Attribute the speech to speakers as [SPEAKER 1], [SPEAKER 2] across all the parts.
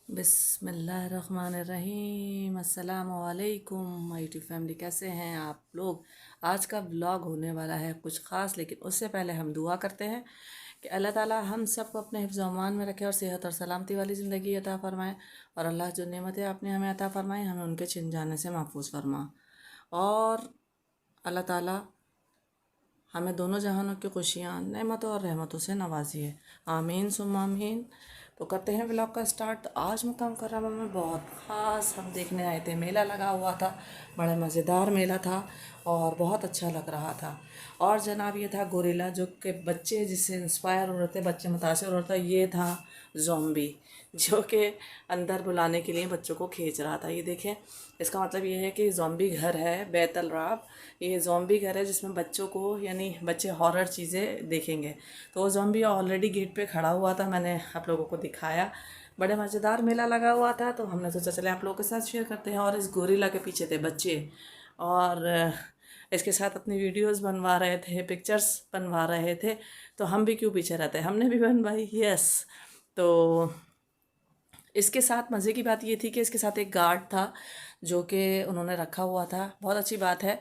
[SPEAKER 1] बिस्मिल्लाहिर्रहमानिर्रहीम। अस्सलाम वालेकुम माय यूट्यूब फैमिली, कैसे हैं आप लोग। आज का व्लॉग होने वाला है कुछ ख़ास, लेकिन उससे पहले हम दुआ करते हैं कि अल्लाह ताला हम सबको अपने हिफ्ज़ व अमान में रखे और सेहत और सलामती वाली ज़िंदगी अता फ़रमाए। और अल्लाह जो नेमतें आपने हमें अता फ़रमाई हमें उनके छिन जाने से महफूज फरमा। और अल्लाह ताला हमें दोनों जहानों की खुशियाँ, नेमतों और रहमतों से नवाजिए, आमीन सुम्मा आमीन। तो करते हैं व्लॉग का स्टार्ट। तो आज मक्का मुकर्रमा में बहुत ख़ास हम देखने आए थे, मेला लगा हुआ था, बड़ा मज़ेदार मेला था और बहुत अच्छा लग रहा था। और जनाब ये था गोरिल्ला, जो कि बच्चे जिससे इंस्पायर हो रहे थे, बच्चे मुतासर हो रहे थे। ये था ज़ॉम्बी, जो कि अंदर बुलाने के लिए बच्चों को खींच रहा था। ये देखें, इसका मतलब ये है कि ज़ॉम्बी घर है बैतल राब। ये ज़ॉम्बी घर है जिसमें बच्चों को, यानी बच्चे हॉरर चीज़ें देखेंगे। तो वो ज़ॉम्बी ऑलरेडी गेट पे खड़ा हुआ था, मैंने आप लोगों को दिखाया। बड़े मज़ेदार मेला लगा हुआ था, तो हमने सोचा चले आप लोगों के साथ शेयर करते हैं। और इस गोरिल्ला के पीछे थे बच्चे, और इसके साथ अपनी वीडियोस बनवा रहे थे, पिक्चर्स बनवा रहे थे। तो हम भी क्यों पीछे रहते हैं, हमने भी बनवाई। यस। तो इसके साथ मज़े की बात ये थी कि इसके साथ एक गार्ड था जो कि उन्होंने रखा हुआ था। बहुत अच्छी बात है।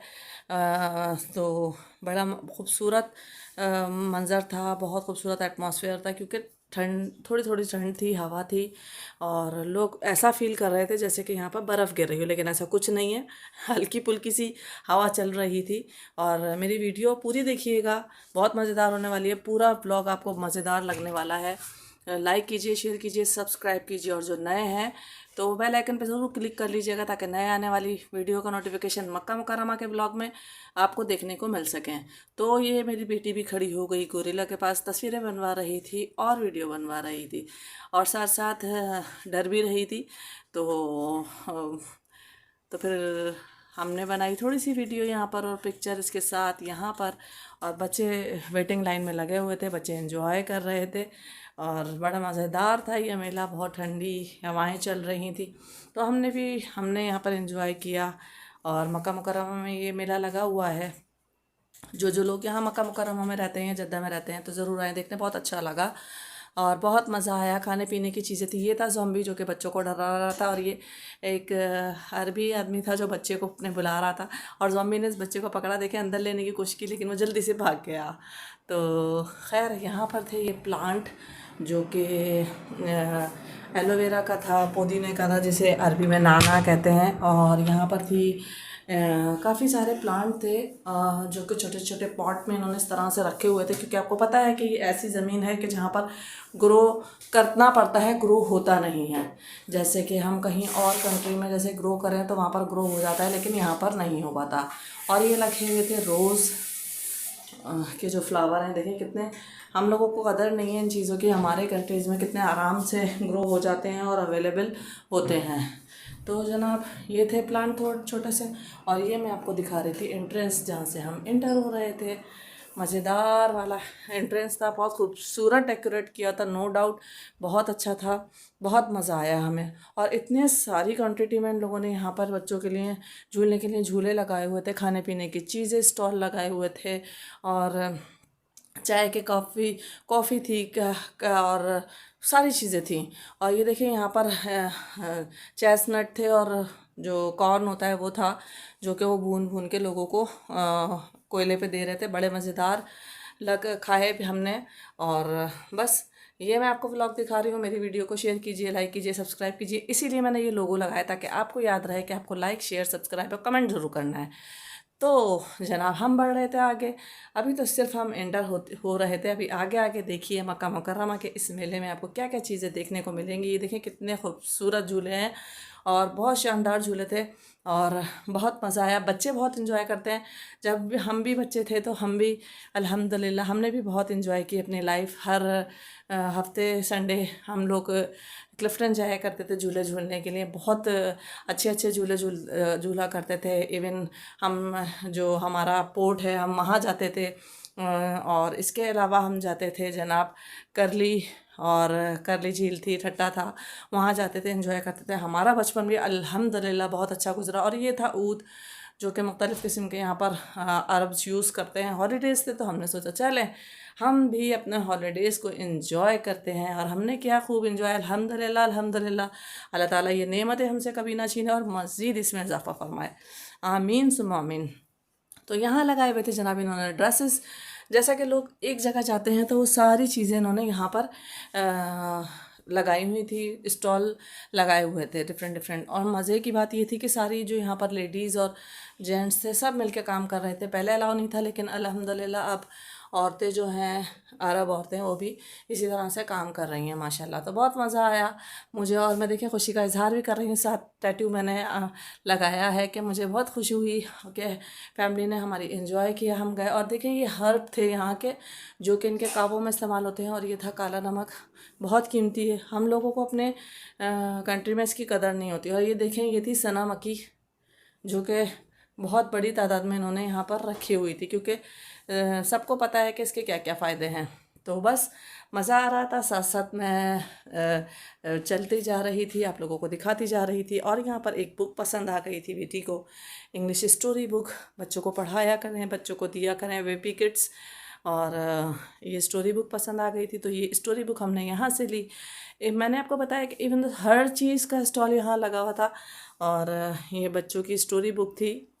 [SPEAKER 1] तो बड़ा खूबसूरत मंज़र था, बहुत खूबसूरत एटमॉस्फेयर था, क्योंकि ठंड, थोड़ी थोड़ी ठंड थी, हवा थी, और लोग ऐसा फील कर रहे थे जैसे कि यहाँ पर बर्फ़ गिर रही हो, लेकिन ऐसा कुछ नहीं है। हल्की फुल्की सी हवा चल रही थी। और मेरी वीडियो पूरी देखिएगा, बहुत मज़ेदार होने वाली है। पूरा ब्लॉग आपको मज़ेदार लगने वाला है। लाइक कीजिए, शेयर कीजिए, सब्सक्राइब कीजिए, और जो नए हैं तो बेल आइकन पे ज़रूर क्लिक कर लीजिएगा, ताकि नए आने वाली वीडियो का नोटिफिकेशन मक्का मुकर्रमा के ब्लॉग में आपको देखने को मिल सकें। तो ये मेरी बेटी भी खड़ी हो गई गोरिल्ला के पास, तस्वीरें बनवा रही थी और वीडियो बनवा रही थी, और साथ साथ डर भी रही थी। तो फिर हमने बनाई थोड़ी सी वीडियो यहाँ पर और पिक्चर इसके साथ यहाँ पर। और बच्चे वेटिंग लाइन में लगे हुए थे, बच्चे एंजॉय कर रहे थे, और बड़ा मज़ेदार था ये मेला। बहुत ठंडी हवाएं चल रही थी, तो हमने यहाँ पर एंजॉय किया। और मक्का मुकर्रमा में ये मेला लगा हुआ है। जो लोग यहाँ मक्का मुकर्रमा में रहते हैं, जद्दा में रहते हैं, तो ज़रूर आए देखने, बहुत अच्छा लगा और बहुत मज़ा आया। खाने पीने की चीज़ें थी। ये था ज़ॉम्बी जो कि बच्चों को डरा रहा था, और ये एक अरबी आदमी था जो बच्चे को अपने बुला रहा था, और ज़ॉम्बी ने इस बच्चे को पकड़ा, देखे अंदर लेने की कोशिश की, लेकिन वो जल्दी से भाग गया। तो खैर यहाँ पर थे ये प्लांट जो कि एलोवेरा का था, पुदीने का था, जिसे अरबी में नाना कहते हैं। और यहाँ पर थी काफ़ी सारे प्लांट थे, जो कि छोटे छोटे पॉट में इन्होंने इस तरह से रखे हुए थे, क्योंकि आपको पता है कि ये ऐसी ज़मीन है कि जहाँ पर ग्रो करना पड़ता है, ग्रो होता नहीं है। जैसे कि हम कहीं और कंट्री में जैसे ग्रो करें तो वहाँ पर ग्रो हो जाता है, लेकिन यहाँ पर नहीं हो पाता। और ये लगे हुए थे रोज़ के जो फ्लावर हैं, देखिए कितने, हम लोगों को कदर नहीं है इन चीज़ों की, हमारे कंट्रीज़ में कितने आराम से ग्रो हो जाते हैं और अवेलेबल होते हैं। तो जनाब ये थे प्लांट थोड़े छोटे से, और ये मैं आपको दिखा रही थी एंट्रेंस, जहाँ से हम इंटर हो रहे थे। मज़ेदार वाला एंट्रेंस था, बहुत खूबसूरत डेकोरेट किया था, नो डाउट बहुत अच्छा था, बहुत मज़ा आया हमें। और इतने सारी क्वांटिटी में इन लोगों ने यहाँ पर बच्चों के लिए झूलने के लिए झूले लगाए हुए थे, खाने पीने की चीज़ें स्टॉल लगाए हुए थे, और चाय के कॉफ़ी थी और सारी चीज़ें थी। और ये देखिए यहाँ पर चेस्टनट थे, और जो कॉर्न होता है वो था, जो कि वो भून भून के लोगों को कोयले पे दे रहे थे। बड़े मज़ेदार खाए भी हमने। और बस ये मैं आपको व्लॉग दिखा रही हूँ। मेरी वीडियो को शेयर कीजिए, लाइक कीजिए, सब्सक्राइब कीजिए। इसीलिए मैंने ये लोगो लगाया, ताकि आपको याद रहे कि आपको लाइक, शेयर, सब्सक्राइब और कमेंट ज़रूर करना है। तो जनाब हम बढ़ रहे थे आगे। अभी तो सिर्फ हम एंटर हो रहे थे, अभी आगे आगे देखिए मक्का मुकर्रमा के इस मेले में आपको क्या क्या चीज़ें देखने को मिलेंगी। ये देखें कितने खूबसूरत झूले हैं, और बहुत शानदार झूले थे, और बहुत मज़ा आया। बच्चे बहुत इन्जॉय करते हैं। जब भी हम भी बच्चे थे तो हम भी अल्हम्दुलिल्लाह हमने भी बहुत इन्जॉय की अपनी लाइफ। हर हफ्ते संडे हम लोग क्लिफ्टन जाया करते थे झूले झूलने के लिए। बहुत अच्छे अच्छे झूला करते थे। इवन हम, जो हमारा पोर्ट है, हम वहाँ जाते थे। और इसके अलावा हम जाते थे जनाब करली, और करली झील थी, ठट्टा था, वहाँ जाते थे, एंजॉय करते थे। हमारा बचपन भी अल्हम्दुलिल्लाह बहुत अच्छा गुजरा। और ये था ऊद, जो कि मुख्तलिफ़ किस्म के यहाँ पर अरब्स यूज़ करते हैं। हॉलीडेज़ थे तो हमने सोचा चलें हम भी अपने हॉलीडेज़ को एंजॉय करते हैं, और हमने किया खूब एंजॉय। अल्हम्दुलिल्लाह अल्हम्दुलिल्लाह, अल्लाह ताला ये नेमतें हमसे कभी ना छीने और मज़ीद इसमें इजाफ़ा फरमाए, आमीन सुम्मा आमीन। तो यहाँ लगाए हुए थे जनाब इन्होंने ड्रेसेस। जैसा कि लोग एक जगह जाते हैं तो वो सारी चीज़ें इन्होंने यहाँ पर लगाई हुई थी, स्टॉल लगाए हुए थे डिफरेंट डिफरेंट। और मज़े की बात ये थी कि सारी जो यहाँ पर लेडीज़ और जेंट्स थे सब मिलके काम कर रहे थे। पहले अलाउ नहीं था, लेकिन अल्हम्दुलिल्लाह अब औरतें जो हैं, अरब औरतें, वो भी इसी तरह से काम कर रही हैं माशाल्लाह। तो बहुत मज़ा आया मुझे, और मैं देखिए खुशी का इजहार भी कर रही हूँ। साथ टैटू मैंने लगाया है कि मुझे बहुत खुशी हुई कि फैमिली ने हमारी एंजॉय किया। हम गए और देखें ये हर्ब थे यहाँ के जो कि इनके काबों में इस्तेमाल होते हैं, और ये था काला नमक, बहुत कीमती है। हम लोगों को अपने कंट्री में इसकी कदर नहीं होती। और ये देखें ये थी सना मक्की, जो कि बहुत बड़ी तादाद में इन्होंने यहाँ पर रखी हुई थी, क्योंकि सबको पता है कि इसके क्या क्या फ़ायदे हैं। तो बस मज़ा आ रहा था, साथ साथ मैं चलती जा रही थी, आप लोगों को दिखाती जा रही थी। और यहाँ पर एक बुक पसंद आ गई थी बेटी को, इंग्लिश स्टोरी बुक। बच्चों को पढ़ाया करें, बच्चों को दिया करें, बेबी किड्स। और ये स्टोरी बुक पसंद आ गई थी, तो ये स्टोरी बुक हमने यहाँ से ली। मैंने आपको बताया कि इवन हर चीज़ का स्टॉल यहाँ लगा हुआ था। और ये बच्चों की स्टोरी बुक थी,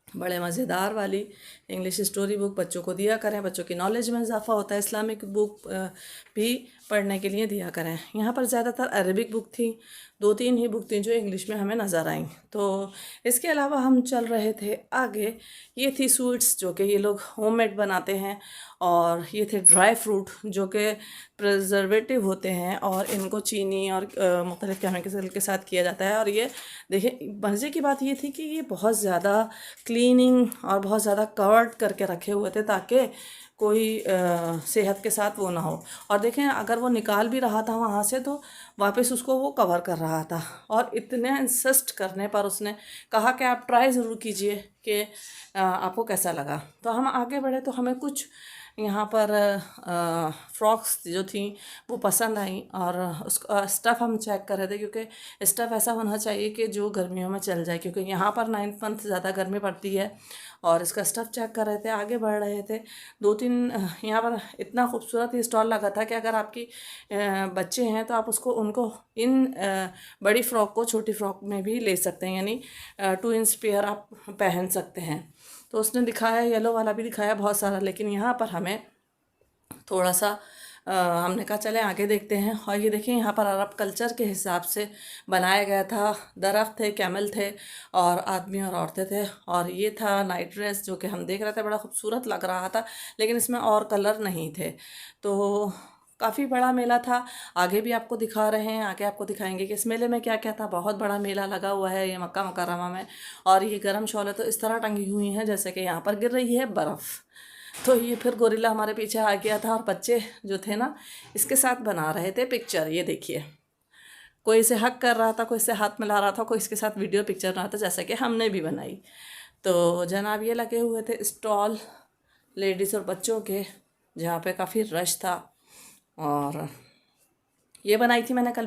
[SPEAKER 1] बड़े मज़ेदार वाली इंग्लिश स्टोरी बुक। बच्चों को दिया करें, बच्चों की नॉलेज में इजाफ़ा होता है। इस्लामिक बुक भी पढ़ने के लिए दिया करें। यहाँ पर ज़्यादातर अरबिक बुक थी, 2-3 ही बुक थी जो इंग्लिश में हमें नज़र आई। तो इसके अलावा हम चल रहे थे आगे। ये थी स्वीट्स जो कि ये लोग होममेड बनाते हैं, और ये थे ड्राई फ्रूट जो कि प्रिजर्वेटिव होते हैं, और इनको चीनी और मुख्तलिफ़ केमिकल के साथ किया जाता है। और ये देखिए मज़े की बात ये थी कि ये बहुत ज़्यादा क्लीनिंग और बहुत ज़्यादा कवर्ड करके रखे हुए थे, ताकि कोई सेहत के साथ वो ना हो। और देखें अगर वो निकाल भी रहा था वहाँ से, तो वापस उसको वो कवर कर रहा था। और इतने इंसिस्ट करने पर उसने कहा कि आप ट्राई ज़रूर कीजिए कि आपको कैसा लगा। तो हम आगे बढ़े तो हमें कुछ यहाँ पर फ्रॉक्स जो थी वो पसंद आई, और उसका स्टफ़ हम चेक कर रहे थे, क्योंकि स्टफ़ ऐसा होना चाहिए कि जो गर्मियों में चल जाए, क्योंकि यहाँ पर 9th मंथ ज़्यादा गर्मी पड़ती है। और इसका स्टफ़ चेक कर रहे थे, आगे बढ़ रहे थे। 2-3 यहाँ पर इतना खूबसूरत ये स्टॉल लगा था कि अगर आपकी बच्चे हैं तो आप उनको इन बड़ी फ़्रॉक को छोटी फ़्रॉक में भी ले सकते हैं, यानी 2 इंच पेयर आप पहन सकते हैं। तो उसने दिखाया, येलो वाला भी दिखाया बहुत सारा, लेकिन यहाँ पर हमें थोड़ा सा हमने कहा चले आगे देखते हैं। और ये देखिए यहाँ पर अरब कल्चर के हिसाब से बनाया गया था। दरख्त थे, कैमल थे, और आदमी और औरतें थे। और ये था नाइट ड्रेस जो कि हम देख रहे थे, बड़ा खूबसूरत लग रहा था, लेकिन इसमें और कलर नहीं थे। तो काफ़ी बड़ा मेला था। आगे भी आपको दिखा रहे हैं, आगे आपको दिखाएंगे कि इस मेले में क्या क्या था। बहुत बड़ा मेला लगा हुआ है ये मक्का मुकर्रमा में। और ये गर्म शॉलें तो इस तरह टंगी हुई हैं जैसे कि यहाँ पर गिर रही है बर्फ़। तो ये फिर गोरिल्ला हमारे पीछे आ गया था, और बच्चे जो थे ना इसके साथ बना रहे थे पिक्चर। ये देखिए, कोई इसे हक कर रहा था, कोई इसे हाथ मिला रहा था, कोई इसके साथ वीडियो पिक्चर बना रहा था, जैसा कि हमने भी बनाई। तो जनाब ये लगे हुए थे स्टॉल लेडीज़ और बच्चों के, जहाँ पे काफ़ी रश था। और ये बनाई थी मैंने कल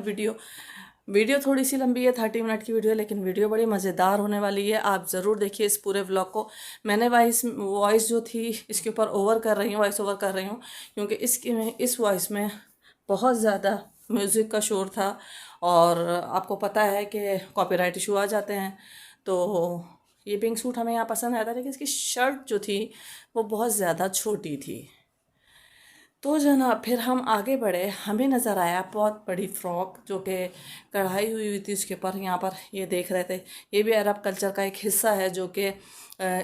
[SPEAKER 1] वीडियो थोड़ी सी लंबी है, 30 मिनट की वीडियो, लेकिन वीडियो बड़ी मज़ेदार होने वाली है। आप ज़रूर देखिए इस पूरे व्लॉग को। मैंने वॉइस जो थी इसके ऊपर वॉइस ओवर कर रही हूँ, क्योंकि इस वॉइस में बहुत ज़्यादा म्यूज़िक का शोर था, और आपको पता है कि कॉपीराइट इशू आ जाते हैं। तो ये पिंक सूट हमें यहाँ पसंद आया था, लेकिन इसकी शर्ट जो थी वो बहुत ज़्यादा छोटी थी। तो जनाब फिर हम आगे बढ़े, हमें नज़र आया बहुत बड़ी फ़्रॉक जो कि कढ़ाई हुई थी उसके ऊपर। यहाँ पर ये देख रहे थे, ये भी अरब कल्चर का एक हिस्सा है, जो कि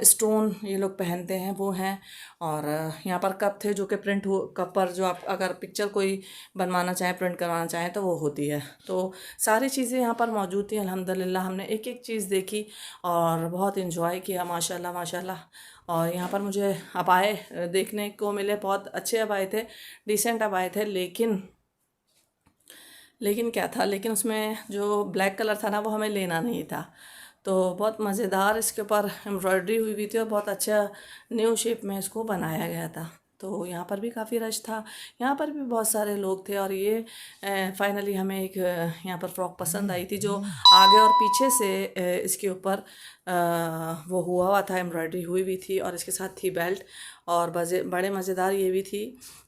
[SPEAKER 1] स्टोन ये लोग पहनते हैं वो हैं। और यहाँ पर कप थे जो कि प्रिंट हो, कप पर जो आप अगर पिक्चर कोई बनवाना चाहें, प्रिंट करवाना चाहें तो वो होती है। तो सारी चीज़ें यहाँ पर मौजूद थी अल्हम्दुलिल्लाह। हमने एक एक चीज़ देखी और बहुत इन्जॉय किया माशाल्लाह माशाल्लाह। और यहाँ पर मुझे अबाए देखने को मिले, बहुत अच्छे अबाए थे, डिसेंट अबाए थे। लेकिन क्या था, लेकिन उसमें जो ब्लैक कलर था ना वो हमें लेना नहीं था। तो बहुत मज़ेदार इसके ऊपर एम्ब्रॉयडरी हुई थी, और बहुत अच्छा न्यू शेप में इसको बनाया गया था। तो यहाँ पर भी काफ़ी रश था, यहाँ पर भी बहुत सारे लोग थे। और ये फाइनली हमें एक यहाँ पर फ्रॉक पसंद आई थी, जो आगे और पीछे से इसके ऊपर वो हुआ था, एम्ब्रॉयडरी हुई भी थी, और इसके साथ थी बेल्ट, और बड़े मज़ेदार ये भी थी।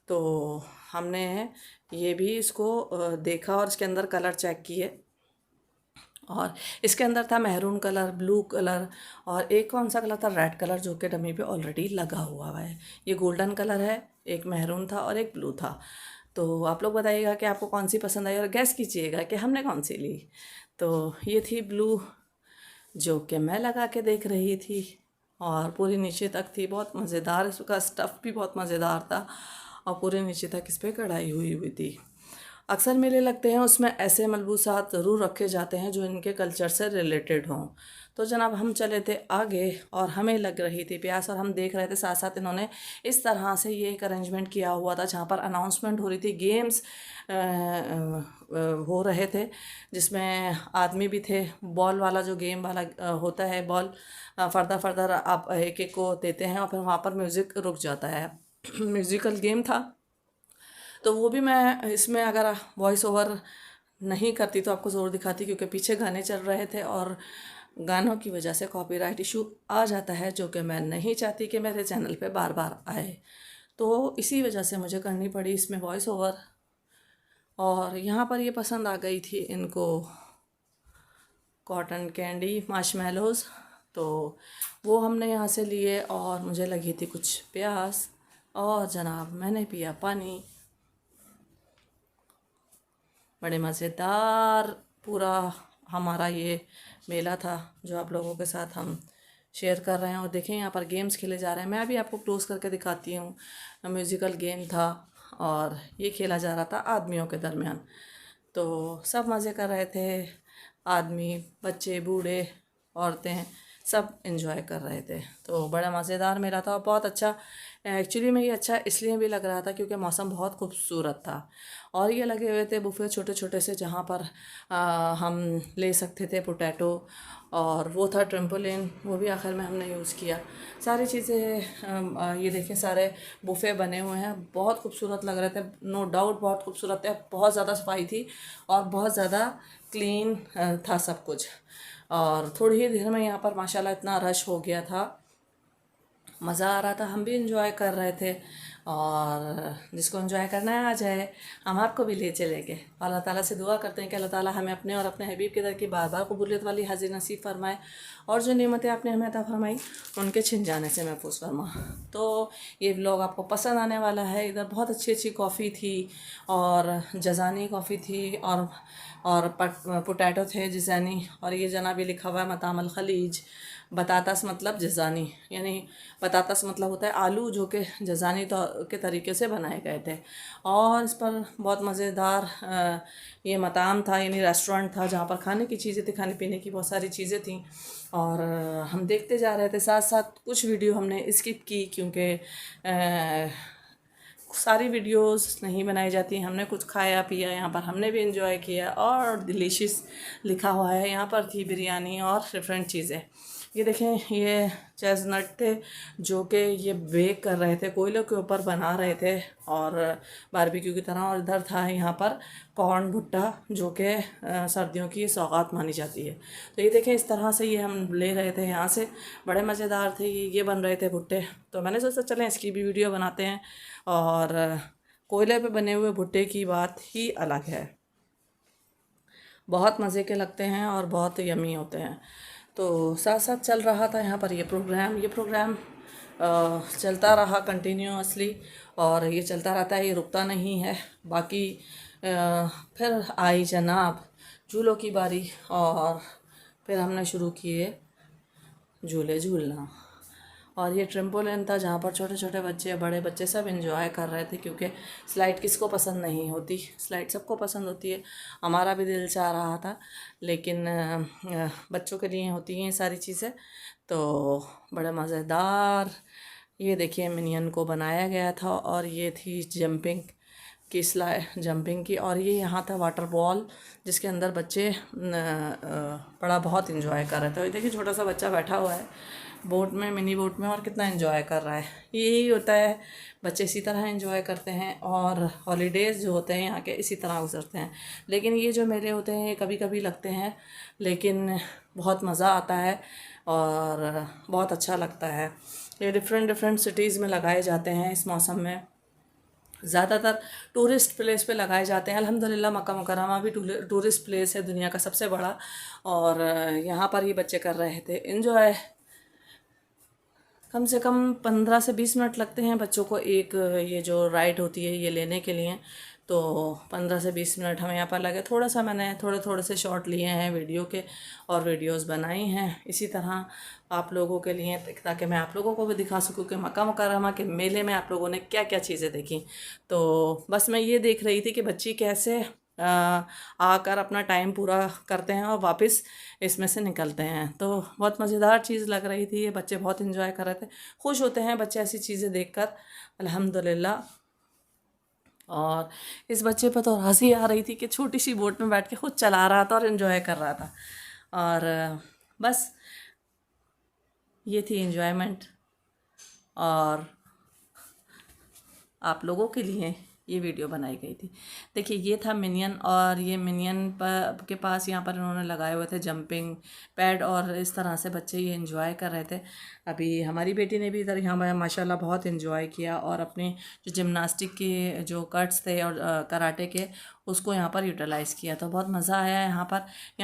[SPEAKER 1] तो हमने ये भी इसको देखा और इसके अंदर कलर चेक किए, और इसके अंदर था मैरून कलर, ब्लू कलर, और एक कौन सा कलर था, रेड कलर, जो कि डमी पे ऑलरेडी लगा हुआ है। ये गोल्डन कलर है, एक मैरून था और एक ब्लू था। तो आप लोग बताइएगा कि आपको कौन सी पसंद आई, और गैस कीजिएगा कि हमने कौन सी ली। तो ये थी ब्लू, जो कि मैं लगा के देख रही थी, और पूरी नीचे तक थी, बहुत मज़ेदार, इसका स्टफ़ भी बहुत मज़ेदार था, और पूरे नीचे तक इस पर कढ़ाई हुई हुई थी। अक्सर मेले लगते हैं, उसमें ऐसे मलबूसात ज़रूर रखे जाते हैं जो इनके कल्चर से रिलेटेड हों। तो जनाब हम चले थे आगे, और हमें लग रही थी प्यास, और हम देख रहे थे साथ साथ इन्होंने इस तरह से ये एक अरेंजमेंट किया हुआ था जहाँ पर अनाउंसमेंट हो रही थी, गेम्स हो रहे थे, जिसमें आदमी भी थे। बॉल वाला जो गेम वाला होता है, बॉल फर्दर फर्दर आप एक एक को देते हैं, और फिर वहाँ पर म्यूज़िक रुक जाता है। म्यूज़िकल गेम था। तो वो भी मैं इसमें अगर वॉइस ओवर नहीं करती तो आपको ज़रूर दिखाती, क्योंकि पीछे गाने चल रहे थे, और गानों की वजह से कॉपीराइट इशू आ जाता है, जो कि मैं नहीं चाहती कि मेरे चैनल पे बार बार आए। तो इसी वजह से मुझे करनी पड़ी इसमें वॉइस ओवर। और यहाँ पर ये पसंद आ गई थी इनको कॉटन कैंडी मार्शमेलोज़, तो वो हमने यहाँ से लिए, और मुझे लगी थी कुछ प्यास, और जनाब मैंने पिया पानी। बड़े मज़ेदार पूरा हमारा ये मेला था, जो आप लोगों के साथ हम शेयर कर रहे हैं। और देखें यहाँ पर गेम्स खेले जा रहे हैं, मैं भी आपको क्लोज करके दिखाती हूँ। म्यूज़िकल गेम था, और ये खेला जा रहा था आदमियों के दरमियान। तो सब मज़े कर रहे थे, आदमी, बच्चे, बूढ़े, औरतें, सब एंजॉय कर रहे थे। तो बड़ा मज़ेदार मेला था, और बहुत अच्छा। एक्चुअली में ये अच्छा इसलिए भी लग रहा था क्योंकि मौसम बहुत खूबसूरत था, और ये लगे हुए थे बुफे छोटे छोटे से, जहाँ पर हम ले सकते थे पोटैटो, और वो था ट्रेम्पोलिन, वो भी आखिर में हमने यूज़ किया। सारी चीज़ें ये देखें, सारे बुफे बने हुए हैं, बहुत खूबसूरत लग रहे थे, नो डाउट बहुत खूबसूरत थे। बहुत ज़्यादा सफाई थी, और बहुत ज़्यादा क्लीन था सब कुछ। और थोड़ी ही देर में यहाँ पर माशाल्लाह इतना रश हो गया था, मज़ा आ रहा था, हम भी इंजॉय कर रहे थे। और जिसको इंजॉय करना है आ जाए, हम आपको भी ले चलेंगे। अल्लाह ताला से दुआ करते हैं कि अल्लाह ताला हमें अपने और अपने हबीब के दर की बार बार कबूलियत वाली हाजिर नसीब फरमाए, और जो नेमतें आपने हमें अता फरमाई उनके छिन जाने से महफूज फरमा। तो ये व्लॉग आपको पसंद आने वाला है। इधर बहुत अच्छी अच्छी कॉफ़ी थी, और जज़ानी कॉफ़ी थी, और पोटैटो थे जज़ानी, और ये जनाबी लिखा हुआ है मताम अल खलीज। बतातस मतलब जज़ानी, यानी बतातस मतलब होता है आलू, जो कि जज़ानी तो के तरीके से बनाए गए थे। और इस पर बहुत मज़ेदार ये मताम था, यानी रेस्टोरेंट था, जहाँ पर खाने की चीज़ें थी, खाने पीने की बहुत सारी चीज़ें थी। और हम देखते जा रहे थे, साथ साथ कुछ वीडियो हमने स्किप की, क्योंकि सारी वीडियोस नहीं बनाई जाती। हमने कुछ खाया पिया, यहाँ पर हमने भी इंजॉय किया, और डिलीशियस लिखा हुआ है। यहाँ पर थी बिरयानी और डिफरेंट चीज़ें। ये देखें, ये चेस्टनट थे, जो कि ये बेक कर रहे थे, कोयलों के ऊपर बना रहे थे, और बारबेक्यू की तरह। और इधर था यहाँ पर कॉर्न भुट्टा, जो कि सर्दियों की सौगात मानी जाती है। तो ये देखें, इस तरह से ये हम ले रहे थे यहाँ से, बड़े मज़ेदार थे। ये बन रहे थे भुट्टे, तो मैंने सोचा चलें इसकी भी वीडियो बनाते हैं। और कोयले पे बने हुए भुट्टे की बात ही अलग है, बहुत मज़े के लगते हैं और बहुत यमी होते हैं। तो साथ साथ चल रहा था यहाँ पर ये प्रोग्राम चलता रहा कंटिन्यूअसली, और ये चलता रहता है, ये रुकता नहीं है। बाकी फिर आई जनाब झूलों की बारी, और फिर हमने शुरू किए झूले झूलना। और ये ट्रेम्पोलिन था, जहाँ पर छोटे छोटे बच्चे, बड़े बच्चे सब एंजॉय कर रहे थे, क्योंकि स्लाइड किसको पसंद नहीं होती, स्लाइड सबको पसंद होती है। हमारा भी दिल चाह रहा था, लेकिन बच्चों के लिए होती हैं ये सारी चीज़ें। तो बड़े मज़ेदार, ये देखिए मिनियन को बनाया गया था, और ये थी जंपिंग की। और ये यहाँ था वाटर बॉल, जिसके अंदर बच्चे बड़ा बहुत इंजॉय कर रहे थे। और देखिए छोटा सा बच्चा बैठा हुआ है, बोट में, मिनी बोट में, और कितना एंजॉय कर रहा है। यही होता है, बच्चे इसी तरह एंजॉय करते हैं और हॉलीडेज़ जो होते हैं यहाँ के इसी तरह गुजरते हैं। लेकिन ये जो मेले होते हैं ये कभी कभी लगते हैं, लेकिन बहुत मज़ा आता है और बहुत अच्छा लगता है। ये डिफरेंट डिफरेंट सिटीज़ में लगाए जाते हैं इस मौसम में। ज़्यादातर टूरिस्ट प्लेस पे लगाए जाते हैं। अल्हम्दुलिल्लाह मक्का मुकर्रमा भी टूरिस्ट प्लेस है, दुनिया का सबसे बड़ा। और यहाँ पर ये बच्चे कर रहे थे एंजॉय। कम से कम 15 से 20 मिनट लगते हैं बच्चों को एक ये जो राइड होती है ये लेने के लिए। तो 15 से 20 मिनट हमें यहाँ पर लगे। थोड़ा सा मैंने थोड़े थोड़े से शॉट लिए हैं वीडियो के और वीडियोस बनाई हैं इसी तरह आप लोगों के लिए, ताकि मैं आप लोगों को भी दिखा सकूँ कि मक्का मुकर्रमा के मेले में आप लोगों ने क्या क्या चीज़ें देखी। तो बस मैं ये देख रही थी कि बच्ची कैसे आकर अपना टाइम पूरा करते हैं और वापस इसमें से निकलते हैं। तो बहुत मज़ेदार चीज़ लग रही थी, ये बच्चे बहुत इंजॉय कर रहे थे। खुश होते हैं बच्चे ऐसी चीज़ें देखकर, अल्हम्दुलिल्लाह। और इस बच्चे पर तो हंसी आ रही थी कि छोटी सी बोट में बैठ के खुद चला रहा था और इन्जॉय कर रहा था। और बस ये थी इन्जॉयमेंट। और आप लोगों के लिए ये वीडियो बनाई गई थी। देखिए ये था मिनियन, और ये मिनियन पर के पास यहाँ पर इन्होंने लगाए हुए थे जंपिंग पैड, और इस तरह से बच्चे ये एंजॉय कर रहे थे। अभी हमारी बेटी ने भी इधर यहाँ पर माशाल्लाह बहुत एंजॉय किया और अपने जो जिम्नास्टिक के जो कट्स थे और कराटे के उसको यहाँ पर यूटिलाइज़ किया। तो बहुत मज़ा आया यहाँ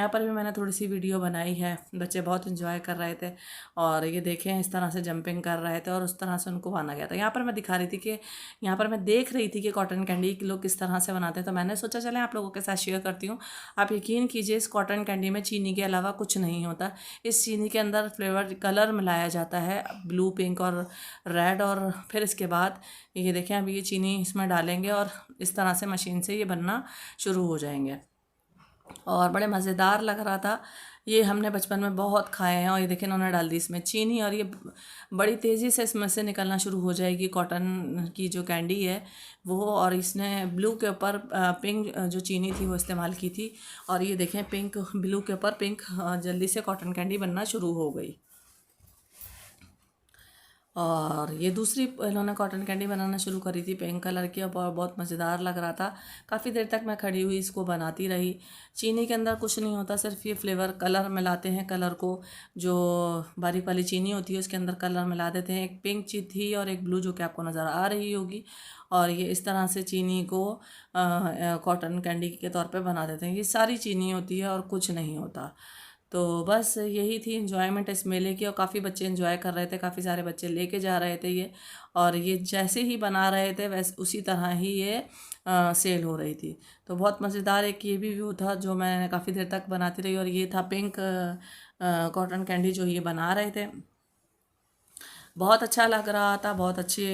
[SPEAKER 1] पर भी मैंने थोड़ी सी वीडियो बनाई है। बच्चे बहुत इंजॉय कर रहे थे और ये देखें इस तरह से जंपिंग कर रहे थे और उस तरह से उनको माना गया था। यहाँ पर मैं दिखा रही थी कि यहाँ पर मैं देख रही थी कि कॉटन कैंडी लोग किस तरह से बनाते हैं, तो मैंने सोचा चलें आप लोगों के साथ शेयर करती हूँ। आप यकीन कीजिए इस कॉटन कैंडी में चीनी के अलावा कुछ नहीं होता। इस चीनी के अंदर फ्लेवर कलर मिलाया जाता है, ब्लू, पिंक और रेड। और फिर इसके बाद ये देखें अभी ये चीनी इसमें डालेंगे और इस तरह से मशीन से ये बनना शुरू हो जाएंगे और बड़े मज़ेदार लग रहा था। ये हमने बचपन में बहुत खाए हैं। और ये देखें उन्होंने डाल दी इसमें चीनी और ये बड़ी तेज़ी से इसमें से निकलना शुरू हो जाएगी कॉटन की जो कैंडी है वो। और इसने ब्लू के ऊपर पिंक जो चीनी थी वो इस्तेमाल की थी और ये देखें पिंक, ब्लू के ऊपर पिंक, जल्दी से कॉटन कैंडी बनना शुरू हो गई। और ये दूसरी इन्होंने कॉटन कैंडी बनाना शुरू करी थी पिंक कलर की और बहुत मज़ेदार लग रहा था। काफ़ी देर तक मैं खड़ी हुई इसको बनाती रही। चीनी के अंदर कुछ नहीं होता, सिर्फ ये फ्लेवर कलर मिलाते हैं। कलर को जो बारीक वाली चीनी होती है उसके अंदर कलर मिला देते हैं। एक पिंक चीज थी और एक ब्लू जो कि आपको नज़र आ रही होगी। और ये इस तरह से चीनी को कॉटन कैंडी के तौर पर बना देते हैं। ये सारी चीनी होती है और कुछ नहीं होता। तो बस यही थी इन्जॉयमेंट इस मेले की और काफ़ी बच्चे इन्जॉय कर रहे थे, काफ़ी सारे बच्चे लेके जा रहे थे ये। और ये जैसे ही बना रहे थे वैसे उसी तरह ही ये सेल हो रही थी। तो बहुत मज़ेदार एक ये भी व्यू था जो मैं काफ़ी देर तक बनाती रही। और ये था पिंक कॉटन कैंडी जो ये बना रहे थे। बहुत अच्छा लग रहा था, बहुत अच्छी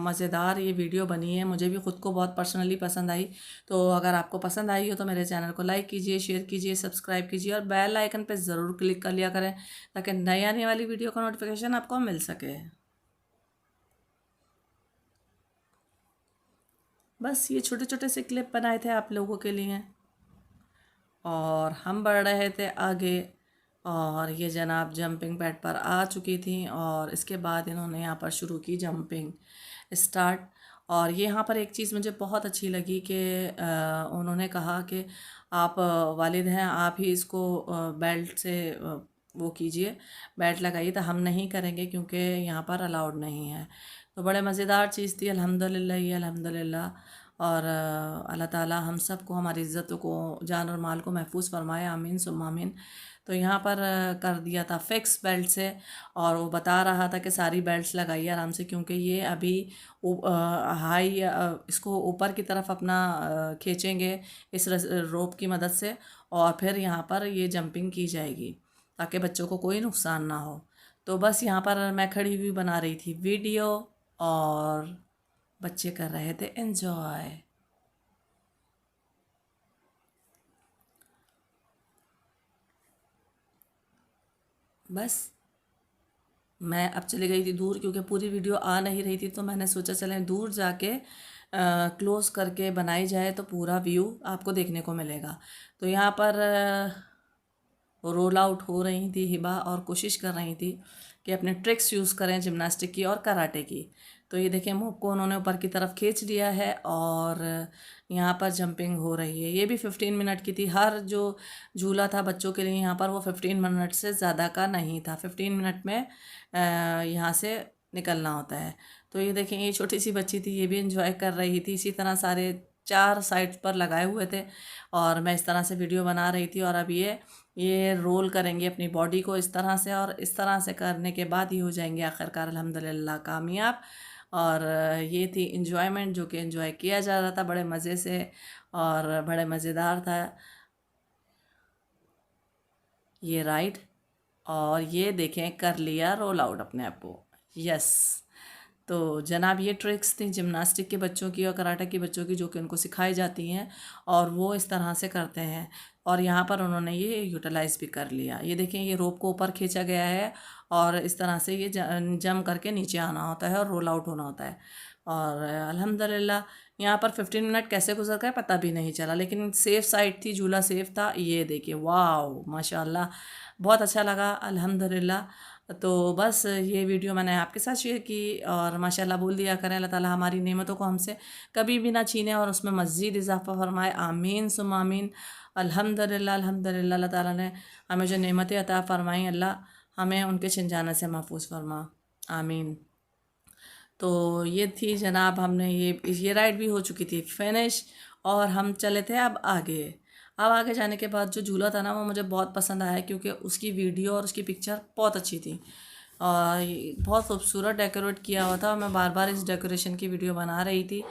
[SPEAKER 1] मज़ेदार ये वीडियो बनी है। मुझे भी ख़ुद को बहुत पर्सनली पसंद आई। तो अगर आपको पसंद आई हो तो मेरे चैनल को लाइक कीजिए, शेयर कीजिए, सब्सक्राइब कीजिए और बेल आइकन पे ज़रूर क्लिक कर लिया करें ताकि नई आने वाली वीडियो का नोटिफिकेशन आपको मिल सके। बस ये छोटे छोटे से क्लिप बनाए थे आप लोगों के लिए और हम बढ़ रहे थे आगे। और ये जनाब जंपिंग पैड पर आ चुकी थी और इसके बाद इन्होंने यहाँ पर शुरू की जंपिंग स्टार्ट। और ये यहाँ पर एक चीज़ मुझे बहुत अच्छी लगी कि उन्होंने कहा कि आप वालिद हैं, आप ही इसको बेल्ट से वो कीजिए, बेल्ट लगाइए। तो हम नहीं करेंगे क्योंकि यहाँ पर अलाउड नहीं है। तो बड़े मज़ेदार चीज़ थी अल्हम्दुलिल्लाह ये, अल्हम्दुलिल्लाह। और अल्लाह ताला हम सब को, हमारी इज़्ज़तों को, जान और माल को महफूज फरमाए, आमीन सुम्मा आमीन। तो यहाँ पर कर दिया था फिक्स बेल्ट से और वो बता रहा था कि सारी बेल्ट्स लगाइए आराम से क्योंकि ये अभी हाई इसको ऊपर की तरफ अपना खींचेंगे इस रोप की मदद से और फिर यहाँ पर ये जंपिंग की जाएगी ताकि बच्चों को कोई नुकसान ना हो। तो बस यहाँ पर मैं खड़ी हुई बना रही थी वीडियो और बच्चे कर रहे थे एंजॉय। बस मैं अब चली गई थी दूर क्योंकि पूरी वीडियो आ नहीं रही थी। तो मैंने सोचा चलें दूर जाके क्लोज़ करके बनाई जाए तो पूरा व्यू आपको देखने को मिलेगा। तो यहाँ पर रोल आउट हो रही थी हिबा और कोशिश कर रही थी कि अपने ट्रिक्स यूज़ करें जिम्नास्टिक की और कराटे की। तो ये देखें मुँह को उन्होंने ऊपर की तरफ खींच लिया है और यहाँ पर जंपिंग हो रही है। ये भी 15 मिनट की थी। हर जो झूला था बच्चों के लिए यहाँ पर वो 15 मिनट से ज़्यादा का नहीं था। 15 मिनट में यहाँ से निकलना होता है। तो ये देखें ये छोटी सी बच्ची थी, ये भी इंजॉय कर रही थी। इसी तरह सारे 4 साइड पर लगाए हुए थे और मैं इस तरह से वीडियो बना रही थी। और अब ये रोल करेंगे अपनी बॉडी को इस तरह से, और इस तरह से करने के बाद ही हो जाएंगे आखिरकार अल्हम्दुलिल्लाह कामयाब। और ये थी इंजॉयमेंट जो कि इंजॉय किया जा रहा था बड़े मज़े से और बड़े मज़ेदार था ये राइड। और ये देखें कर लिया रोल आउट अपने आप को। यस। तो जनाब ये ट्रिक्स थी जिम्नास्टिक के बच्चों की और कराटे के बच्चों की जो कि उनको सिखाई जाती हैं और वो इस तरह से करते हैं। और यहाँ पर उन्होंने ये यूटिलाइज़ भी कर लिया। ये देखें ये रोप को ऊपर खींचा गया है और इस तरह से ये जम करके नीचे आना होता है और रोल आउट होना होता है। और अल्हम्दुलिल्लाह यहाँ पर 15 मिनट कैसे गुजर गए पता भी नहीं चला, लेकिन सेफ़ साइड थी, झूला सेफ़ था। ये देखिए वाह माशाल्लाह, बहुत अच्छा लगा अल्हम्दुलिल्लाह। तो बस ये वीडियो मैंने आपके साथ शेयर की। और माशाल्लाह बोल दिया करें अल्लाह ताला हमारी नेमतों को हमसे कभी भी ना छीने और उसमें मज़ीद इजाफ़ा फरमाए। आमीन सुम आमीन। अल्हम्दुलिल्लाह अल्हम्दुलिल्लाह। अल्लाह ताला ने हमें जो नेमतें अता फ़रमाई, अल्लाह हमें उनके छिन जाने से महफूज फरमा। आमीन। तो ये थी जनाब, हमने ये राइड भी हो चुकी थी फिनिश। और हम चले थे अब आगे। अब आगे जाने के बाद जो झूला था ना वो मुझे बहुत पसंद आया, क्योंकि उसकी वीडियो और उसकी पिक्चर बहुत अच्छी थी और बहुत खूबसूरत डेकोरेट किया हुआ था। मैं बार बार इस डेकोरेशन की वीडियो बना रही थी।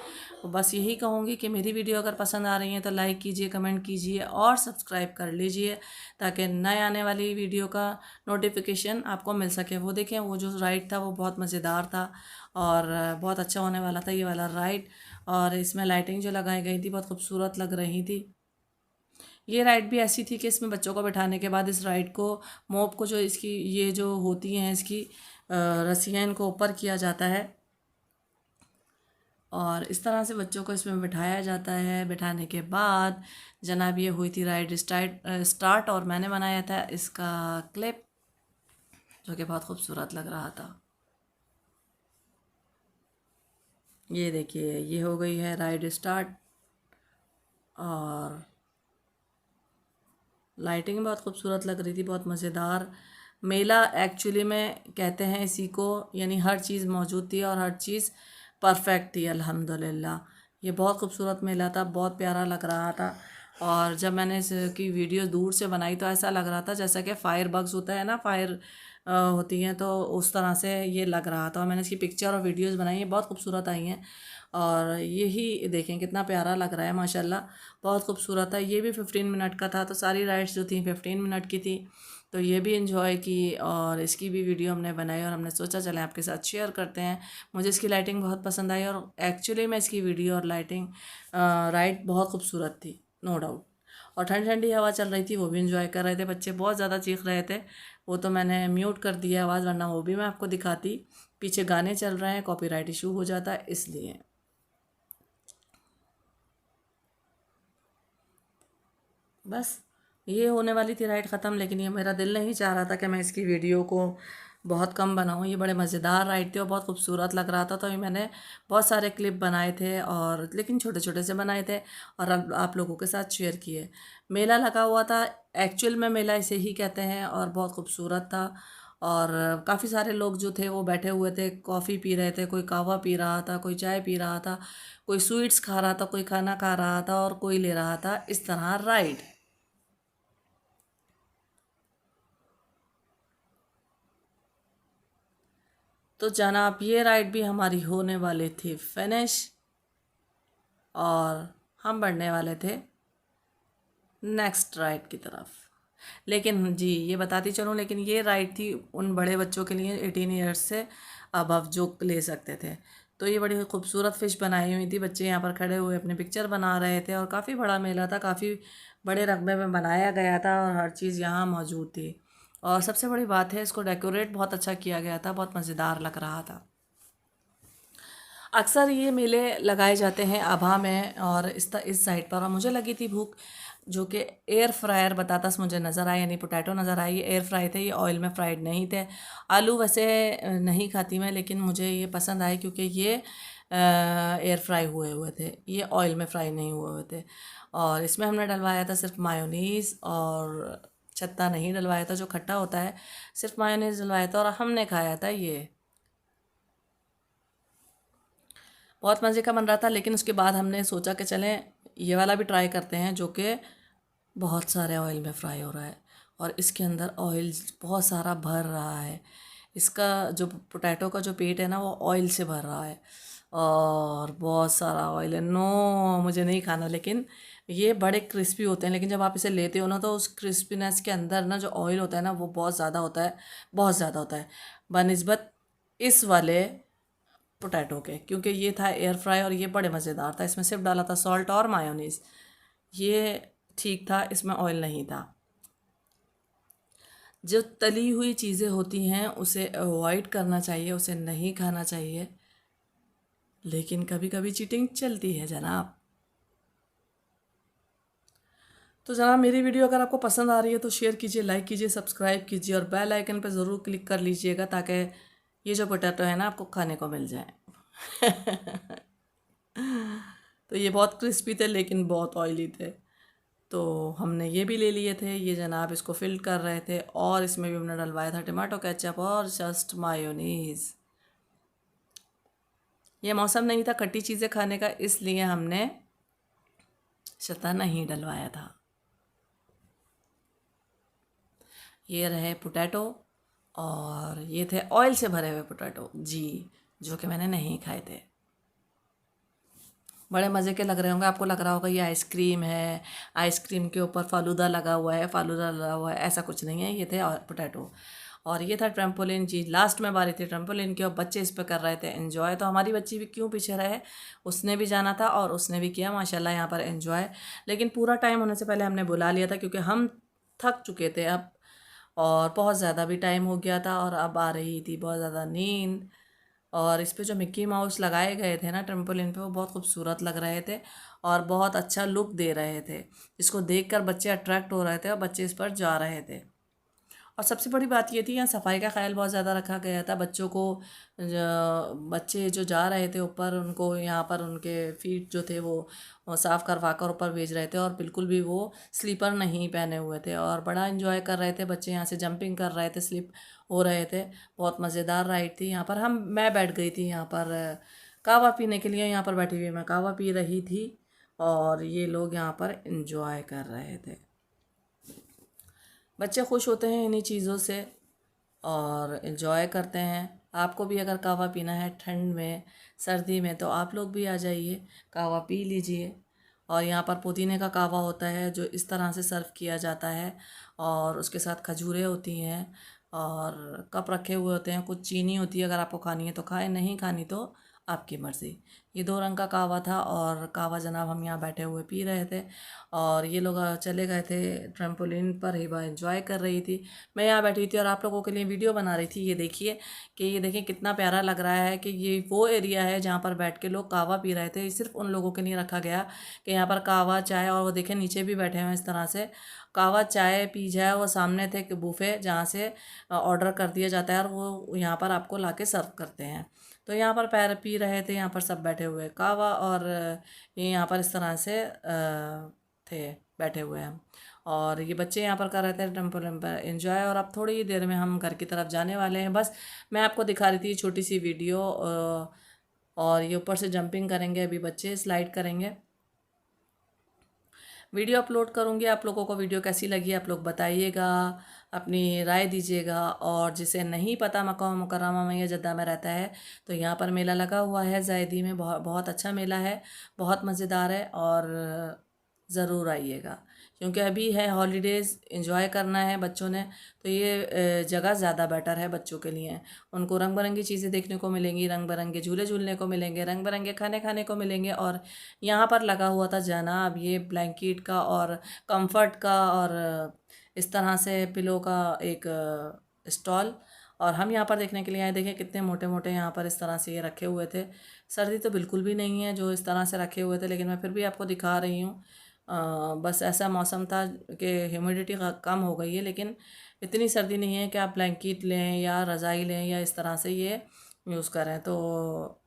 [SPEAKER 1] तो बस यही कहूँगी कि मेरी वीडियो अगर पसंद आ रही है तो लाइक कीजिए, कमेंट कीजिए और सब्सक्राइब कर लीजिए, ताकि नए आने वाली वीडियो का नोटिफिकेशन आपको मिल सके। वो देखें वो जो राइड था वो बहुत मज़ेदार था और बहुत अच्छा होने वाला था ये वाला राइड। और इसमें लाइटिंग जो लगाई गई थी बहुत खूबसूरत लग रही थी। ये राइड भी ऐसी थी कि इसमें बच्चों को बैठाने के बाद इस राइड को, मोप को, जो इसकी ये जो होती हैं इसकी रस्सियाँ, इनको ऊपर किया जाता है और इस तरह से बच्चों को इसमें बिठाया जाता है। बिठाने के बाद जनाब ये हुई थी राइड स्टार्ट और मैंने बनाया था इसका क्लिप, जो कि बहुत खूबसूरत लग रहा था। ये देखिए ये हो गई है राइड स्टार्ट और लाइटिंग बहुत खूबसूरत लग रही थी, बहुत मज़ेदार मेला एक्चुअली में कहते हैं इसी को, यानी हर चीज़ मौजूद थी और हर चीज़ परफेक्ट थी अल्हम्दुलिल्लाह। ये बहुत खूबसूरत मेला था, बहुत प्यारा लग रहा था। और जब मैंने इसकी वीडियो दूर से बनाई तो ऐसा लग रहा था जैसा कि फायर बग्स होता है ना, फायर होती हैं, तो उस तरह से ये लग रहा था। और मैंने इसकी पिक्चर और वीडियोस बनाई हैं, बहुत खूबसूरत आई हैं। और यही देखें कितना प्यारा लग रहा है माशाल्लाह, बहुत खूबसूरत है। ये भी 15 मिनट का था, तो सारी राइड्स जो थी 15 मिनट की थी। तो ये भी इन्जॉय की और इसकी भी वीडियो हमने बनाई और हमने सोचा चलें आपके साथ शेयर करते हैं। मुझे इसकी लाइटिंग बहुत पसंद आई और एक्चुअली में इसकी वीडियो और लाइटिंग राइड बहुत खूबसूरत थी, नो डाउट। और ठंडी ठंडी हवा चल रही थी, वो भी इंजॉय कर रहे थे। बच्चे बहुत ज़्यादा चीख रहे थे, वो तो मैंने म्यूट कर दिया आवाज़, वरना वो भी मैं आपको दिखाती। पीछे गाने चल रहे हैं, कॉपीराइट इशू हो जाता है इसलिए। बस ये होने वाली थी राइड ख़त्म, लेकिन ये मेरा दिल नहीं चाह रहा था कि मैं इसकी वीडियो को बहुत कम बनाऊँ। ये बड़े मज़ेदार राइड थे और बहुत खूबसूरत लग रहा था, तो ये मैंने बहुत सारे क्लिप बनाए थे और लेकिन छोटे छोटे से बनाए थे और अब आप लोगों के साथ शेयर किए। मेला लगा हुआ था, एक्चुअल में मेला इसे ही कहते हैं, और बहुत खूबसूरत था। और काफ़ी सारे लोग जो थे वो बैठे हुए थे, कॉफ़ी पी रहे थे, कोई कहवा पी रहा था, कोई चाय पी रहा था, कोई स्वीट्स खा रहा था, कोई खाना खा रहा था और कोई ले रहा था इस तरह राइड। तो जनाब ये राइड भी हमारी होने वाली थी फिनिश और हम बढ़ने वाले थे नेक्स्ट राइड की तरफ। लेकिन जी ये बताती चलूँ, लेकिन ये राइड थी उन बड़े बच्चों के लिए 18 ईयर्स से अबव जो ले सकते थे। तो ये बड़ी खूबसूरत फ़िश बनाई हुई थी, बच्चे यहाँ पर खड़े हुए अपने पिक्चर बना रहे थे और काफ़ी बड़ा मेला था, काफ़ी बड़े रकबे में बनाया गया था और हर चीज़ यहाँ मौजूद थी। और सबसे बड़ी बात है इसको डेकोरेट बहुत अच्छा किया गया था, बहुत मज़ेदार लग रहा था। अक्सर ये मेले लगाए जाते हैं आभा में और इस साइड पर, और मुझे लगी थी भूख, जो कि एयर फ्रायर बताता मुझे नज़र आया, यानी पोटैटो नज़र आई, ये एयर फ्राई थे, ये ऑयल में फ्राइड नहीं थे। आलू वैसे नहीं खाती मैं, लेकिन मुझे ये पसंद आए क्योंकि ये एयर फ्राई हुए हुए थे, ये ऑयल में फ्राई नहीं हुए हुए थे। और इसमें हमने डलवाया था सिर्फ मायोनीज़, और छत्ता नहीं डलवाया था जो खट्टा होता है, सिर्फ मायोनीज़ डलवाया था और हमने खाया था। ये बहुत मज़े का बन रहा था, लेकिन उसके बाद हमने सोचा कि चलें ये वाला भी ट्राई करते हैं, जो कि बहुत सारे ऑयल में फ्राई हो रहा है और इसके अंदर ऑयल बहुत सारा भर रहा है। इसका जो पोटैटो का जो पेट है ना, वो ऑयल से भर रहा है और बहुत सारा ऑयल है। नो, मुझे नहीं खाना। लेकिन ये बड़े क्रिस्पी होते हैं, लेकिन जब आप इसे लेते हो ना, तो उस क्रिस्पीनेस के अंदर ना जो ऑयल होता है ना, वो बहुत ज़्यादा होता है, बहुत ज़्यादा होता है बनिस्बत इस वाले पोटैटो के, क्योंकि ये था एयर फ्राई और ये बड़े मज़ेदार था। इसमें सिर्फ डाला था सॉल्ट और मायोनीज़, ये ठीक था, इसमें ऑयल नहीं था। जो तली हुई चीज़ें होती हैं उसे अवॉइड करना चाहिए, उसे नहीं खाना चाहिए, लेकिन कभी कभी चीटिंग चलती है जनाब। तो जनाब, मेरी वीडियो अगर आपको पसंद आ रही है तो शेयर कीजिए, लाइक कीजिए, सब्सक्राइब कीजिए और बेल आइकन पर ज़रूर क्लिक कर लीजिएगा, ताकि ये जो पोटैटो है ना, आपको खाने को मिल जाए। तो ये बहुत क्रिस्पी थे, लेकिन बहुत ऑयली थे, तो हमने ये भी ले लिए थे। ये जनाब इसको फिल कर रहे थे और इसमें भी हमने डलवाया था टमाटो केचप और जस्ट मायोनीज़। ये मौसम नहीं था खट्टी चीज़ें खाने का, इसलिए हमने शता नहीं डलवाया था। ये रहे पोटैटो और ये थे ऑयल से भरे हुए पोटैटो जी, जो कि मैंने नहीं खाए थे। बड़े मज़े के लग रहे होंगे आपको, लग रहा होगा ये आइसक्रीम है, आइसक्रीम के ऊपर फालूदा लगा हुआ है, फालूदा लगा हुआ है, ऐसा कुछ नहीं है। ये थे पोटैटो और ये था ट्रम्पोलिन जी। लास्ट में बारी थी ट्रम्पोलिन की और बच्चे इस पर कर रहे थे एंजॉय। तो हमारी बच्ची भी क्यों पीछे रहे, उसने भी जाना था और उसने भी किया माशाल्लाह यहाँ पर एंजॉय। लेकिन पूरा टाइम होने से पहले हमने बुला लिया था, क्योंकि हम थक चुके थे अब, और बहुत ज़्यादा भी टाइम हो गया था और अब आ रही थी बहुत ज़्यादा नींद। और इस पे जो मिक्की माउस लगाए गए थे ना ट्रम्पोलिन पे, वो बहुत खूबसूरत लग रहे थे और बहुत अच्छा लुक दे रहे थे, जिसको देखकर बच्चे अट्रैक्ट हो रहे थे और बच्चे इस पर जा रहे थे। और सबसे बड़ी बात ये थी, यहाँ सफाई का ख्याल बहुत ज़्यादा रखा गया था। बच्चों को बच्चे जो जा रहे थे ऊपर, उनको यहाँ पर उनके फीट जो थे वो साफ़ करवा कर ऊपर भेज रहे थे और बिल्कुल भी वो स्लीपर नहीं पहने हुए थे और बड़ा इन्जॉय कर रहे थे बच्चे। यहाँ से जंपिंग कर रहे थे, स्लिप हो रहे थे। बहुत मज़ेदार राइड थी। यहाँ पर मैं बैठ गई थी यहाँ पर कहवा पीने के लिए। यहाँ पर बैठी हुई मैं कहवा पी रही थी और ये लोग यहाँ पर इन्जॉय कर रहे थे। बच्चे खुश होते हैं इन्हीं चीज़ों से और इन्जॉय करते हैं। आपको भी अगर कहवा पीना है ठंड में, सर्दी में, तो आप लोग भी आ जाइए, कहवा पी लीजिए। और यहाँ पर पुदीने का कहवा होता है जो इस तरह से सर्व किया जाता है और उसके साथ खजूरें होती हैं और कप रखे हुए होते हैं, कुछ चीनी होती है। अगर आपको खानी है तो खाएं, नहीं खानी तो आपकी मर्ज़ी। ये 2 रंग का कहवा था और कहवा जनाब हम यहाँ बैठे हुए पी रहे थे और ये लोग चले गए थे ट्रम्पोलिन पर। हिबा एंजॉय कर रही थी, मैं यहाँ बैठी थी और आप लोगों के लिए वीडियो बना रही थी। ये देखिए कि ये देखें कितना प्यारा लग रहा है कि ये वो एरिया है जहाँ पर बैठ के लोग कहवा पी रहे थे। ये सिर्फ उन लोगों के लिए रखा गया कि यहाँ पर कहवा चाय, और वो देखें नीचे भी बैठे हुए हैं इस तरह से, कहवा चाय पी जाए। वो सामने थे बूफे जहाँ से ऑर्डर कर दिया जाता है और वो यहाँ पर आपको ला के सर्व करते हैं। तो यहाँ पर पैर पी रहे थे, यहाँ पर सब बैठे हुए कहवा, और ये यहाँ पर इस तरह से थे बैठे हुए हैं और ये बच्चे यहाँ पर कर रहे थे टेम्पोलिन पर एंजॉय। और अब थोड़ी ही देर में हम घर की तरफ जाने वाले हैं। बस मैं आपको दिखा रही थी छोटी सी वीडियो। और ये ऊपर से जंपिंग करेंगे अभी बच्चे, स्लाइड करेंगे। वीडियो अपलोड करूँगी, आप लोगों को वीडियो कैसी लगी आप लोग बताइएगा, अपनी राय दीजिएगा। और जिसे नहीं पता मक्का मुकर्रमा में या जद्दा में रहता है, तो यहाँ पर मेला लगा हुआ है ज़ायदी में, बहुत बहुत अच्छा मेला है, बहुत मज़ेदार है और ज़रूर आइएगा, क्योंकि अभी है हॉलीडेज़, एंजॉय करना है बच्चों ने। तो ये जगह ज़्यादा बेटर है बच्चों के लिए। उनको रंग बिरंगी चीज़ें देखने को मिलेंगी, रंग बिरंगे झूले झूलने को मिलेंगे, रंग बिरंगे खाने खाने को मिलेंगे। और यहाँ पर लगा हुआ था जनाब ये ब्लैंकेट का और कंफर्ट का और इस तरह से पिलो का एक स्टॉल, और हम यहाँ पर देखने के लिए आए। देखें कितने मोटे मोटे यहाँ पर इस तरह से ये रखे हुए थे। सर्दी तो बिल्कुल भी नहीं है जो इस तरह से रखे हुए थे, लेकिन मैं फिर भी आपको दिखा रही हूँ। बस ऐसा मौसम था कि ह्यूमिडिटी कम हो गई है, लेकिन इतनी सर्दी नहीं है कि आप ब्लैंकेट लें या रज़ाई लें या इस तरह से ये यूज़ करें। तो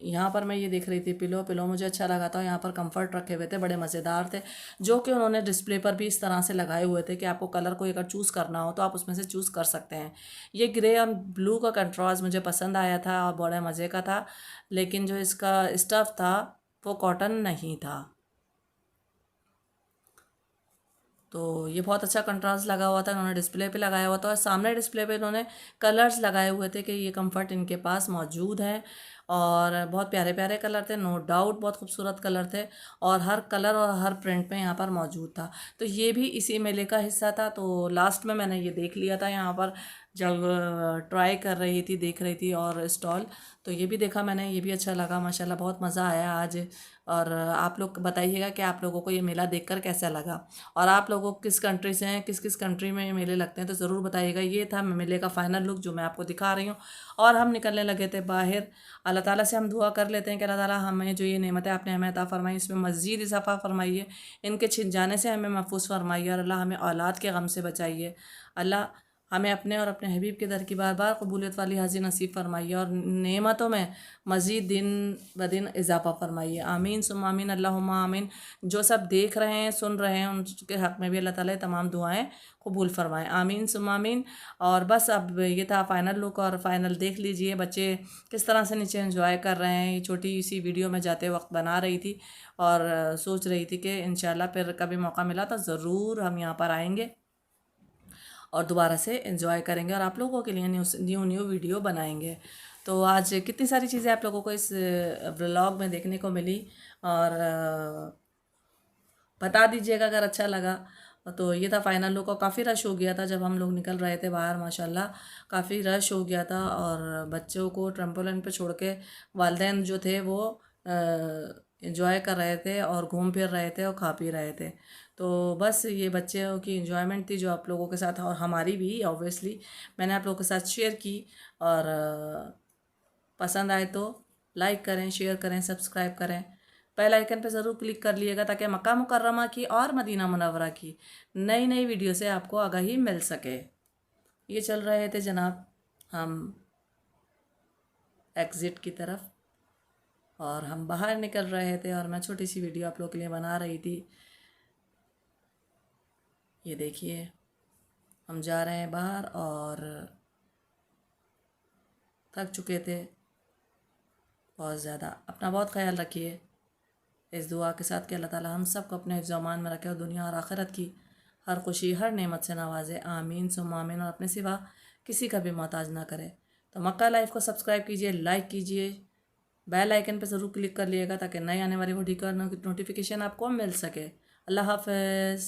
[SPEAKER 1] यहाँ पर मैं ये देख रही थी पिलो पिलो मुझे अच्छा लगा था। यहाँ पर कंफर्ट रखे हुए थे, बड़े मज़ेदार थे, जो कि उन्होंने डिस्प्ले पर भी इस तरह से लगाए हुए थे कि आपको कलर कोई अगर चूज़ करना हो तो आप उसमें से चूज़ कर सकते हैं। ये ग्रे और ब्लू का कंट्रास्ट मुझे पसंद आया था और बड़े मज़े का था, लेकिन जो इसका स्टफ़ था वो कॉटन नहीं था। तो ये बहुत अच्छा कंट्रास्ट लगा हुआ था, इन्होंने डिस्प्ले पे लगाया हुआ था और सामने डिस्प्ले पे इन्होंने कलर्स लगाए हुए थे कि ये कंफर्ट इनके पास मौजूद है। और बहुत प्यारे प्यारे कलर थे, नो डाउट बहुत खूबसूरत कलर थे, और हर कलर और हर प्रिंट में यहाँ पर मौजूद था। तो ये भी इसी मेले का हिस्सा था। तो लास्ट में मैंने ये देख लिया था यहाँ पर जब ट्राई कर रही थी, देख रही थी और स्टॉल, तो ये भी देखा मैंने, ये भी अच्छा लगा माशाल्लाह, बहुत मज़ा आया आज। और आप लोग बताइएगा कि आप लोगों को ये मेला देखकर कैसा लगा, और आप लोगों किस कंट्री से हैं, किस किस कंट्री में ये मेले लगते हैं, तो ज़रूर बताइएगा। ये था मेले का फ़ाइनल लुक जो मैं आपको दिखा रही हूँ। और हम निकलने लगे थे बाहर। अल्लाह ताला से हम दुआ कर लेते हैं कि अल्लाह ताला हमें जो ये नेमतें आपने हमें अता फरमाई, इसमें मज़ीद इजाफ़ा फरमाइए, इनके छिन जाने से हमें महफूज फरमाइए, और अल्लाह हमें औलाद के गम से बचाइए। अल्लाह हमें अपने और अपने हबीब के दर की बार बार कबूलियत वाली हाज़िर नसीब फरमाइए, और नेमतों में मज़ीद दिन ब दिन इजाफ़ा फरमाइए। आमीन सुम्मा आमीन अल्लाहुम्मा आमीन। जो सब देख रहे हैं, सुन रहे हैं, उनके हक़ में भी अल्लाह ताला ये तमाम दुआएं कबूल फरमाएँ। आमीन सुम्मा आमीन। और बस अब ये था फ़ाइनल लुक, और फ़ाइनल देख लीजिए बच्चे किस तरह से नीचे एंजॉय कर रहे हैं। ये छोटी सी वीडियो में जाते वक्त बना रही थी, और सोच रही थी कि इंशाल्लाह फिर कभी मौका मिला तो ज़रूर हम यहाँ पर आएँगे और दोबारा से एंजॉय करेंगे, और आप लोगों के लिए न्यू न्यू वीडियो बनाएंगे। तो आज कितनी सारी चीज़ें आप लोगों को इस व्लॉग में देखने को मिली, और बता दीजिएगा अगर अच्छा लगा। तो ये था फाइनल लुक, और काफ़ी रश हो गया था जब हम लोग निकल रहे थे बाहर, माशाल्लाह काफ़ी रश हो गया था। और बच्चों को ट्रम्पोलिन पे छोड़ के वालिदैन जो थे वो एंजॉय कर रहे थे और घूम फिर रहे थे और खा पी रहे थे। तो बस ये बच्चों की एंजॉयमेंट थी जो आप लोगों के साथ, और हमारी भी ऑब्वियसली मैंने आप लोगों के साथ शेयर की। और पसंद आए तो लाइक करें, शेयर करें, सब्सक्राइब करें, बेल आइकन पे ज़रूर क्लिक कर लिएगा ताकि मक्का मुकर्रमा की और मदीना मुनव्वरा की नई नई वीडियो से आपको आगाही मिल सके। ये चल रहे थे जनाब हम एग्ज़िट की तरफ, और हम बाहर निकल रहे थे, और मैं छोटी सी वीडियो आप लोगों के लिए बना रही थी। ये देखिए हम जा रहे हैं बाहर, और थक चुके थे बहुत ज़्यादा। अपना बहुत ख्याल रखिए इस दुआ के साथ कि अल्लाह ताला हम सब को अपने हिफ्ज़ अमान में रखे और दुनिया और आखिरत की हर खुशी हर नेमत से नवाजे। आमीन सुम्मा आमीन। और अपने सिवा किसी का भी मोहताज ना करे। तो मक्का लाइफ को सब्सक्राइब कीजिए, लाइक कीजिए, बेल आइकन पर ज़रूर क्लिक कर लिएगा ताकि नई आने वाली वीडियो का नोटिफिकेशन आपको मिल सके। अल्लाह हाफ़िज़।